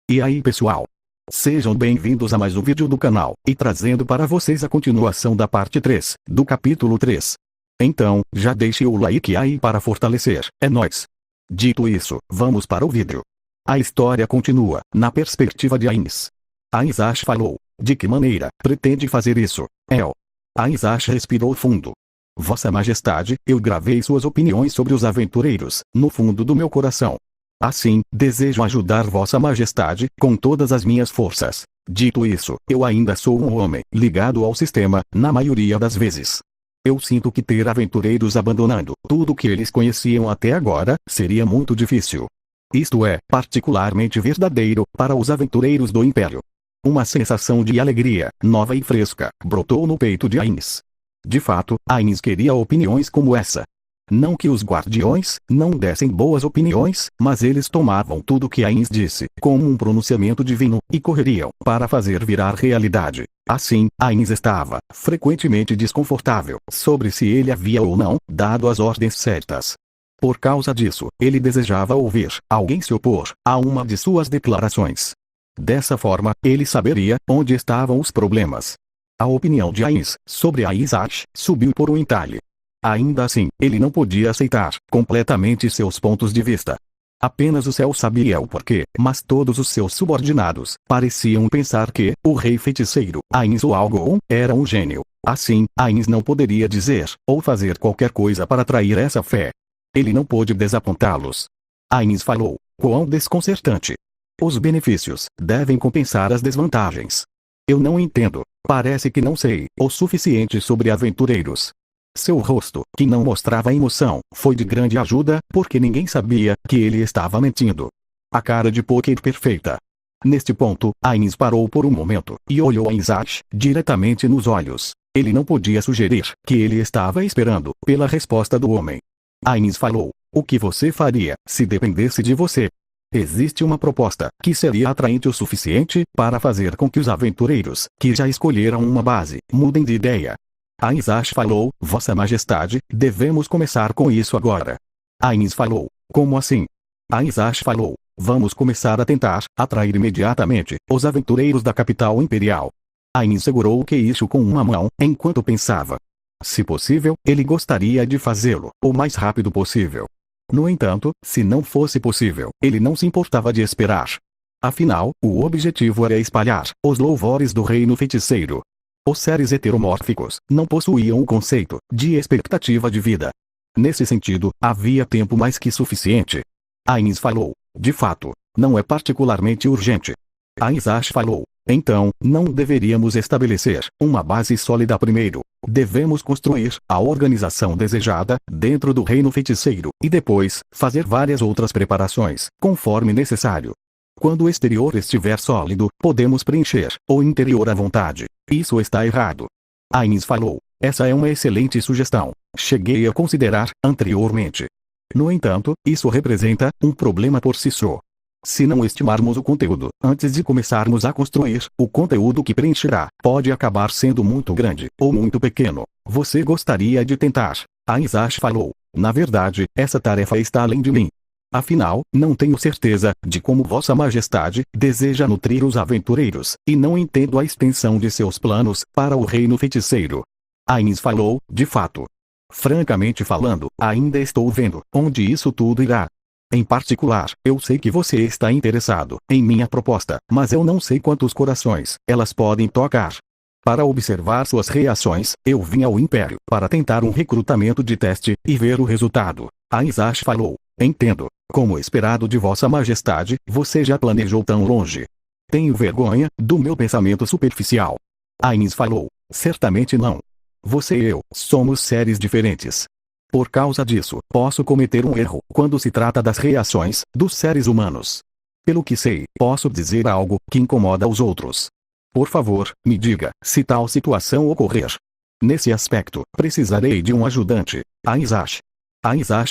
E aí pessoal? Sejam bem-vindos a mais um vídeo do canal, e trazendo para vocês a continuação da parte 3, do capítulo 3. Então, já deixe o like aí para fortalecer, é nóis! Dito isso, vamos para o vídeo. A história continua, na perspectiva de Ainz. Ainz falou, de que maneira pretende fazer isso, El? Ainz respirou fundo. Vossa Majestade, eu gravei suas opiniões sobre os aventureiros, no fundo do meu coração. Assim, desejo ajudar Vossa Majestade, com todas as minhas forças. Dito isso, eu ainda sou um homem, ligado ao sistema, na maioria das vezes. Eu sinto que ter aventureiros abandonando tudo que eles conheciam até agora, seria muito difícil. Isto é, particularmente verdadeiro, para os aventureiros do Império. Uma sensação de alegria, nova e fresca, brotou no peito de Ainz. De fato, Ainz queria opiniões como essa. Não que os guardiões não dessem boas opiniões, mas eles tomavam tudo que Ainz disse como um pronunciamento divino, e correriam para fazer virar realidade. Assim, Ainz estava frequentemente desconfortável sobre se ele havia ou não dado as ordens certas. Por causa disso, ele desejava ouvir alguém se opor a uma de suas declarações. Dessa forma, ele saberia onde estavam os problemas. A opinião de Ainz sobre Ainz subiu por um entalhe. Ainda assim, ele não podia aceitar completamente seus pontos de vista. Apenas o céu sabia o porquê, mas todos os seus subordinados pareciam pensar que o rei feiticeiro, Ainz Algon, era um gênio. Assim, Ainz não poderia dizer ou fazer qualquer coisa para atrair essa fé. Ele não pôde desapontá-los. Ainz falou, quão desconcertante. Os benefícios devem compensar as desvantagens. Eu não entendo. Parece que não sei o suficiente sobre aventureiros. Seu rosto, que não mostrava emoção, foi de grande ajuda, porque ninguém sabia que ele estava mentindo. A cara de poker perfeita. Neste ponto, Ainz parou por um momento, e olhou Ainz diretamente nos olhos. Ele não podia sugerir que ele estava esperando pela resposta do homem. Ainz falou, o que você faria, se dependesse de você? Existe uma proposta, que seria atraente o suficiente, para fazer com que os aventureiros, que já escolheram uma base, mudem de ideia. Ainz falou, Vossa Majestade, devemos começar com isso agora. Ainz falou, como assim? Ainz falou, vamos começar a tentar atrair imediatamente os aventureiros da capital imperial. Ainz segurou o queixo com uma mão, enquanto pensava. Se possível, ele gostaria de fazê-lo o mais rápido possível. No entanto, se não fosse possível, ele não se importava de esperar. Afinal, o objetivo era espalhar os louvores do reino feiticeiro. Os seres heteromórficos não possuíam o conceito de expectativa de vida. Nesse sentido, havia tempo mais que suficiente. Ainz falou, de fato, não é particularmente urgente. Ainz falou, então, não deveríamos estabelecer uma base sólida primeiro. Devemos construir a organização desejada dentro do reino feiticeiro, e depois, fazer várias outras preparações, conforme necessário. Quando o exterior estiver sólido, podemos preencher o interior à vontade. Isso está errado. Ainz falou, essa é uma excelente sugestão. Cheguei a considerar anteriormente. No entanto, isso representa um problema por si só. Se não estimarmos o conteúdo, antes de começarmos a construir, o conteúdo que preencherá pode acabar sendo muito grande ou muito pequeno. Você gostaria de tentar? Ainz falou, na verdade, essa tarefa está além de mim. Afinal, não tenho certeza de como Vossa Majestade deseja nutrir os aventureiros, e não entendo a extensão de seus planos para o reino feiticeiro. Ainz falou, de fato. Francamente falando, ainda estou vendo onde isso tudo irá. Em particular, eu sei que você está interessado em minha proposta, mas eu não sei quantos corações elas podem tocar. Para observar suas reações, eu vim ao Império para tentar um recrutamento de teste e ver o resultado. Ainz falou, entendo. Como esperado de Vossa Majestade, você já planejou tão longe. Tenho vergonha do meu pensamento superficial. Ainz falou, certamente não. Você e eu somos seres diferentes. Por causa disso, posso cometer um erro quando se trata das reações dos seres humanos. Pelo que sei, posso dizer algo que incomoda os outros. Por favor, me diga se tal situação ocorrer. Nesse aspecto, precisarei de um ajudante. Ainz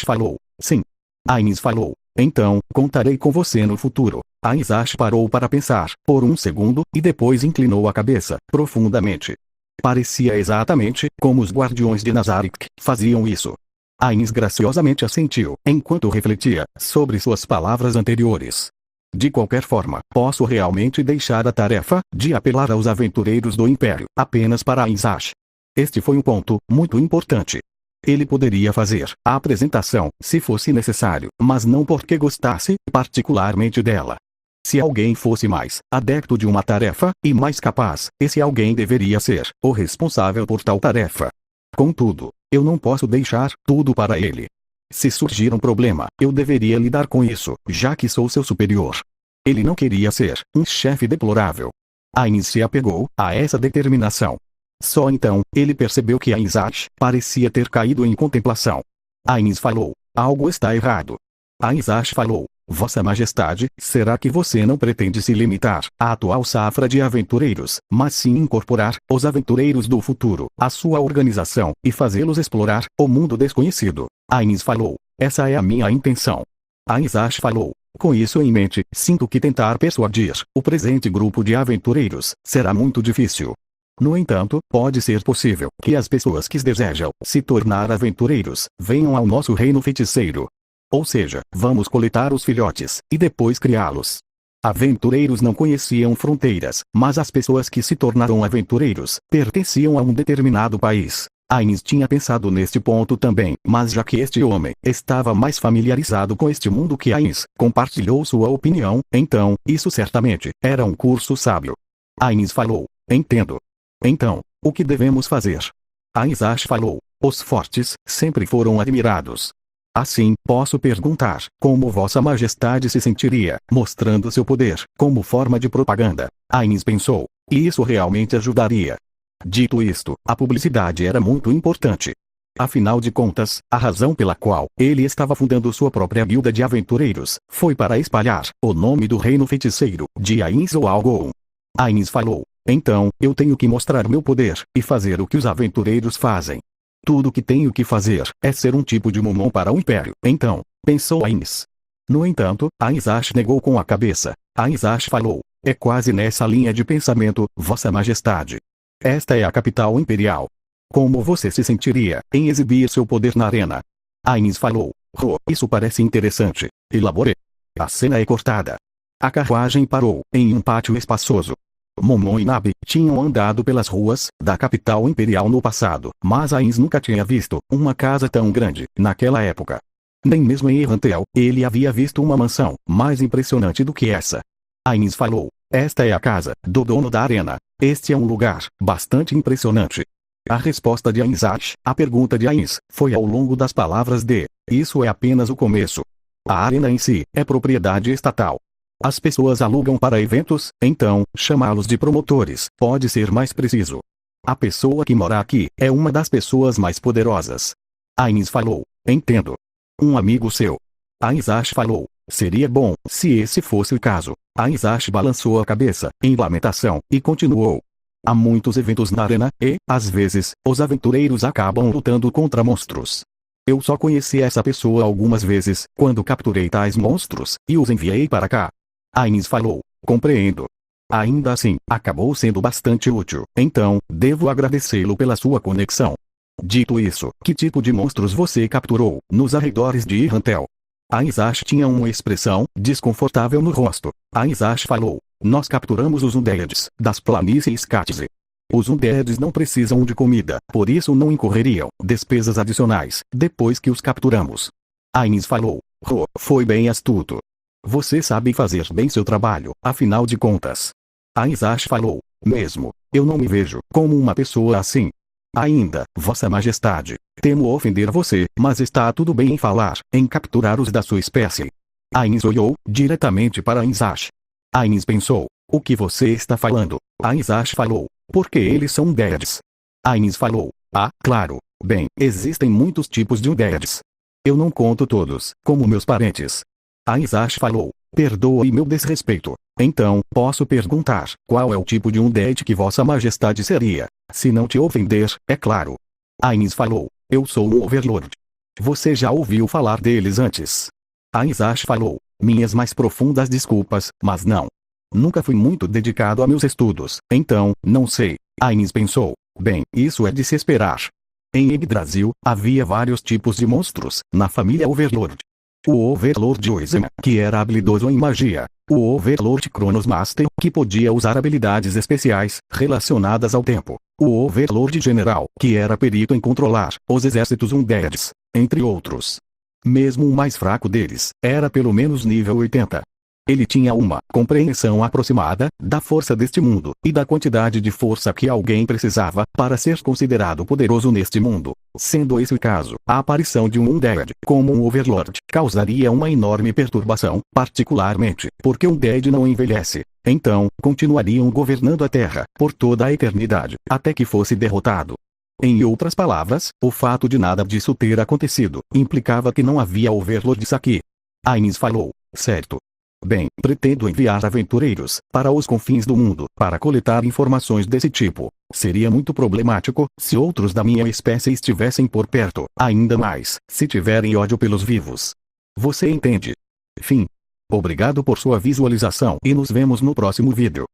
falou, sim. Ainz falou, então, contarei com você no futuro. Ainz parou para pensar por um segundo, e depois inclinou a cabeça profundamente. Parecia exatamente como os guardiões de Nazarick faziam isso. Ainz graciosamente assentiu, enquanto refletia sobre suas palavras anteriores. De qualquer forma, posso realmente deixar a tarefa de apelar aos aventureiros do Império apenas para Ainsash. Este foi um ponto muito importante. Ele poderia fazer a apresentação se fosse necessário, mas não porque gostasse particularmente dela. Se alguém fosse mais adepto de uma tarefa e mais capaz, esse alguém deveria ser o responsável por tal tarefa. Contudo, eu não posso deixar tudo para ele. Se surgir um problema, eu deveria lidar com isso, já que sou seu superior. Ele não queria ser um chefe deplorável. Ainz se apegou a essa determinação. Só então, ele percebeu que Ainsash parecia ter caído em contemplação. Ainz falou: algo está errado. Ainsash falou: Vossa Majestade, será que você não pretende se limitar à atual safra de aventureiros, mas sim incorporar os aventureiros do futuro à sua organização e fazê-los explorar o mundo desconhecido? Ainz falou: essa é a minha intenção. Ainsash falou: com isso em mente, sinto que tentar persuadir o presente grupo de aventureiros será muito difícil. No entanto, pode ser possível que as pessoas que desejam se tornar aventureiros venham ao nosso reino feiticeiro. Ou seja, vamos coletar os filhotes e depois criá-los. Aventureiros não conheciam fronteiras, mas as pessoas que se tornaram aventureiros pertenciam a um determinado país. Ainz tinha pensado neste ponto também, mas já que este homem estava mais familiarizado com este mundo que Ainz compartilhou sua opinião, então, isso certamente era um curso sábio. Ainz falou: entendo. Então, o que devemos fazer? Ainsash falou: os fortes sempre foram admirados. Assim, posso perguntar como Vossa Majestade se sentiria mostrando seu poder como forma de propaganda. Ainz pensou: e isso realmente ajudaria. Dito isto, a publicidade era muito importante. Afinal de contas, a razão pela qual ele estava fundando sua própria guilda de aventureiros foi para espalhar o nome do reino feiticeiro de Ainz ou Algon. Ainz falou: então, eu tenho que mostrar meu poder e fazer o que os aventureiros fazem. Tudo o que tenho que fazer é ser um tipo de Momon para o Império. Então, pensou Ainz. No entanto, Ainsash negou com a cabeça. Ainsash falou: é quase nessa linha de pensamento, Vossa Majestade. Esta é a capital imperial. Como você se sentiria em exibir seu poder na arena? Ainz falou: isso parece interessante. Elaborei. A cena é cortada. A carruagem parou em um pátio espaçoso. Momon e Nabi tinham andado pelas ruas da capital imperial no passado, mas Ainz nunca tinha visto uma casa tão grande naquela época. Nem mesmo em Errantel, ele havia visto uma mansão mais impressionante do que essa. Ainz falou: esta é a casa do dono da arena. Este é um lugar bastante impressionante. A resposta de Ainsash à pergunta de Ainz foi ao longo das palavras de: isso é apenas o começo. A arena em si é propriedade estatal. As pessoas alugam para eventos, então, chamá-los de promotores pode ser mais preciso. A pessoa que mora aqui é uma das pessoas mais poderosas. Ainz falou: entendo. Um amigo seu. Ainsash falou: seria bom se esse fosse o caso. Ainsash balançou a cabeça em lamentação e continuou: há muitos eventos na arena e, às vezes, os aventureiros acabam lutando contra monstros. Eu só conheci essa pessoa algumas vezes, quando capturei tais monstros e os enviei para cá. Ainz falou: compreendo. Ainda assim, acabou sendo bastante útil, então, devo agradecê-lo pela sua conexão. Dito isso, que tipo de monstros você capturou nos arredores de Errantel? Ainsash tinha uma expressão desconfortável no rosto. Ainsash falou: nós capturamos os Undeads das planícies Katze. Os Undeads não precisam de comida, por isso não incorreriam despesas adicionais depois que os capturamos. Ainz falou: foi bem astuto. Você sabe fazer bem seu trabalho, afinal de contas. Ainsash falou: mesmo, eu não me vejo como uma pessoa assim. Ainda, Vossa Majestade, temo ofender você, mas está tudo bem em falar em capturar os da sua espécie. Ainz olhou diretamente para Ainsash. Ainz pensou: o que você está falando? Ainsash falou: porque eles são Undeads. Ainz falou: ah, claro, bem, existem muitos tipos de Undeads. Eu não conto todos como meus parentes. Ainsash falou: perdoe meu desrespeito. Então, posso perguntar, qual é o tipo de Undead que Vossa Majestade seria? Se não te ofender, é claro. Ainz falou: eu sou um Overlord. Você já ouviu falar deles antes? Ainsash falou: minhas mais profundas desculpas, mas não. Nunca fui muito dedicado a meus estudos, então, não sei. Ainz pensou: bem, isso é de se esperar. Em Yggdrasil, havia vários tipos de monstros, na família Overlord. O Overlord Oizema, que era habilidoso em magia. O Overlord Chronos Master, que podia usar habilidades especiais, relacionadas ao tempo. O Overlord General, que era perito em controlar os exércitos Undeads, entre outros. Mesmo o mais fraco deles, era pelo menos nível 80. Ele tinha uma compreensão aproximada da força deste mundo, e da quantidade de força que alguém precisava para ser considerado poderoso neste mundo. Sendo esse o caso, a aparição de um Undead como um Overlord causaria uma enorme perturbação, particularmente porque um Undead não envelhece. Então, continuariam governando a Terra por toda a eternidade, até que fosse derrotado. Em outras palavras, o fato de nada disso ter acontecido implicava que não havia Overlords aqui. Ainz falou: certo. Bem, pretendo enviar aventureiros para os confins do mundo para coletar informações desse tipo. Seria muito problemático se outros da minha espécie estivessem por perto, ainda mais se tiverem ódio pelos vivos. Você entende? Fim. Obrigado por sua visualização e nos vemos no próximo vídeo.